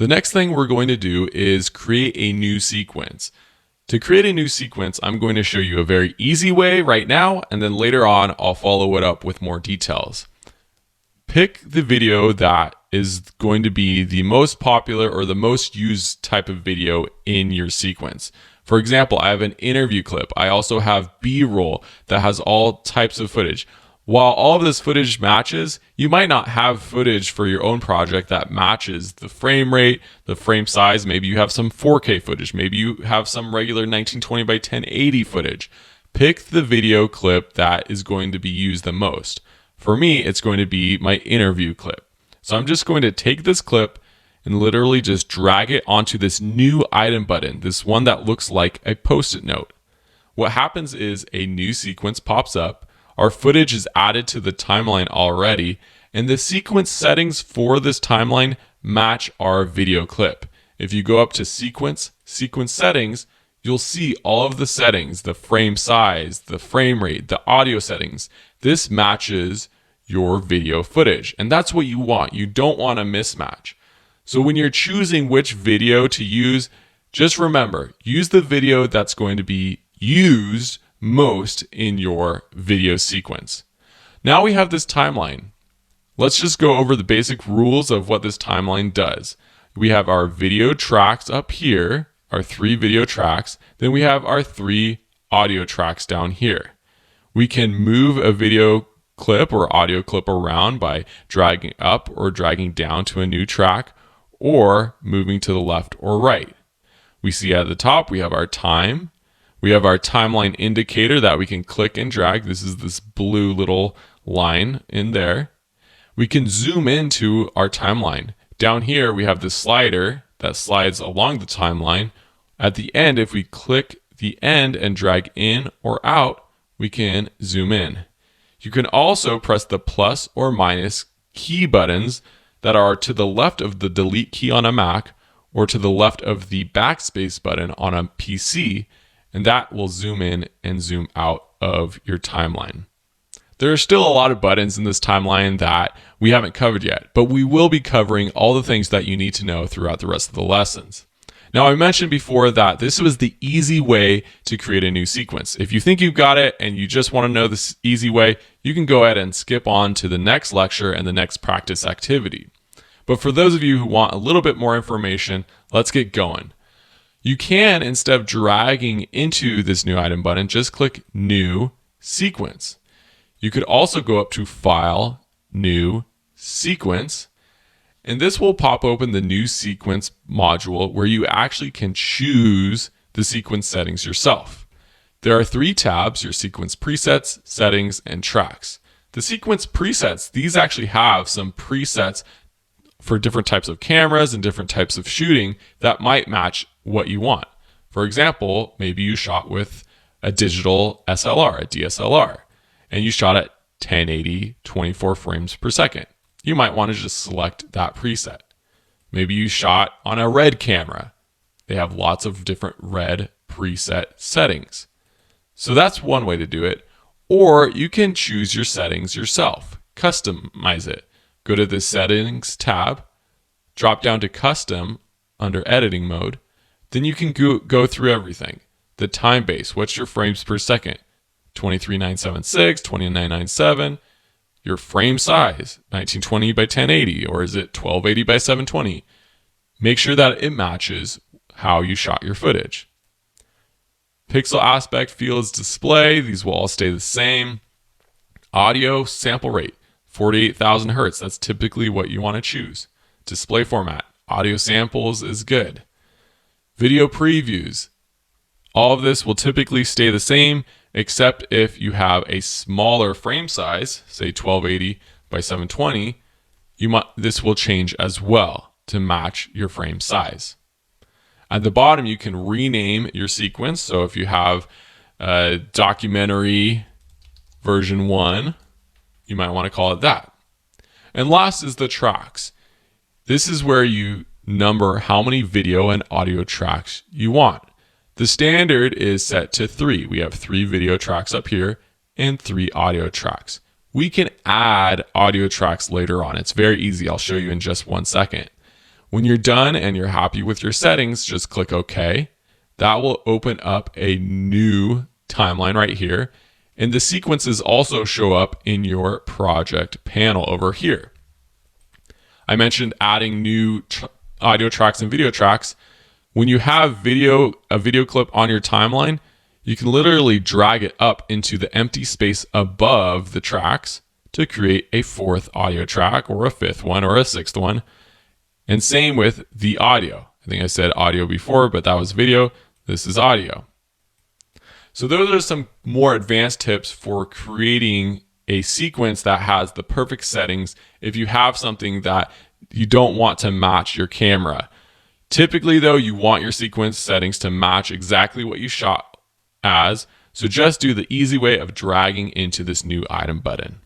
The next thing we're going to do is create a new sequence. To create a new sequence, I'm going to show you a very easy way right now, and then later on, I'll follow it up with more details. Pick the video that is going to be the most popular or the most used type of video in your sequence. For example, I have an interview clip. I also have B-roll that has all types of footage. While all of this footage matches, you might not have footage for your own project that matches the frame rate, the frame size. Maybe you have some 4K footage. Maybe you have some regular 1920 by 1080 footage. Pick the video clip that is going to be used the most. For me, it's going to be my interview clip. So I'm just going to take this clip and literally just drag it onto this new item button, this one that looks like a post-it note. What happens is a new sequence pops up, our footage is added to the timeline already, and the sequence settings for this timeline match our video clip. If you go up to sequence settings, you'll see all of the settings, the frame size, the frame rate, the audio settings. This matches your video footage, and that's what you want. You don't want a mismatch. So when you're choosing which video to use, just remember, use the video that's going to be used most in your video sequence. Now we have this timeline. Let's just go over the basic rules of what this timeline does. We have our video tracks up here, our 3 video tracks. Then we have our 3 audio tracks down here. We can move a video clip or audio clip around by dragging up or dragging down to a new track or moving to the left or right. We see at the top, we have our time. We have our timeline indicator that we can click and drag. This is this blue little line in there. We can zoom into our timeline. Down here, we have the slider that slides along the timeline. At the end, if we click the end and drag in or out, we can zoom in. You can also press the plus or minus key buttons that are to the left of the delete key on a Mac or to the left of the backspace button on a PC, and that will zoom in and zoom out of your timeline. There are still a lot of buttons in this timeline that we haven't covered yet, but we will be covering all the things that you need to know throughout the rest of the lessons. Now, I mentioned before that this was the easy way to create a new sequence. If you think you've got it and you just want to know this easy way, you can go ahead and skip on to the next lecture and the next practice activity. But for those of you who want a little bit more information, let's get going. You can, instead of dragging into this new item button, just click New Sequence. You could also go up to File, New Sequence, and this will pop open the New Sequence module where you actually can choose the sequence settings yourself. There are 3 tabs: your sequence presets, settings, and tracks. The sequence presets, these actually have some presets for different types of cameras and different types of shooting that might match what you want. For example, maybe you shot with a digital SLR, a DSLR, and you shot at 1080, 24 frames per second. You might want to just select that preset. Maybe you shot on a RED camera. They have lots of different RED preset settings. So that's one way to do it. Or you can choose your settings yourself, customize it. Go to the Settings tab, drop down to Custom under Editing mode. Then you can go through everything. The time base, what's your frames per second? 23976, 29997. Your frame size, 1920 by 1080, or is it 1280 by 720? Make sure that it matches how you shot your footage. Pixel aspect, fields, display, these will all stay the same. Audio sample rate, 48,000 hertz, that's typically what you want to choose. Display format, audio samples is good. Video previews, all of this will typically stay the same, except if you have a smaller frame size, say 1280 by 720, this will change as well to match your frame size. At the bottom, you can rename your sequence. So if you have documentary version 1, you might want to call it that. And last is the tracks. This is where you number how many video and audio tracks you want. The standard is set to 3. We have 3 video tracks up here and 3 audio tracks. We can add audio tracks later on. It's very easy. I'll show you in just one second. When you're done and you're happy with your settings, just click OK. That will open up a new timeline right here. And the sequences also show up in your project panel over here. I mentioned adding new audio tracks and video tracks. When you have a video clip on your timeline, you can literally drag it up into the empty space above the tracks to create a fourth audio track or a fifth one or a sixth one. And same with the audio. I think I said audio before, but that was video. This is audio. So those are some more advanced tips for creating a sequence that has the perfect settings if you have something that you don't want to match your camera. Typically though, you want your sequence settings to match exactly what you shot as, so just do the easy way of dragging into this new item button.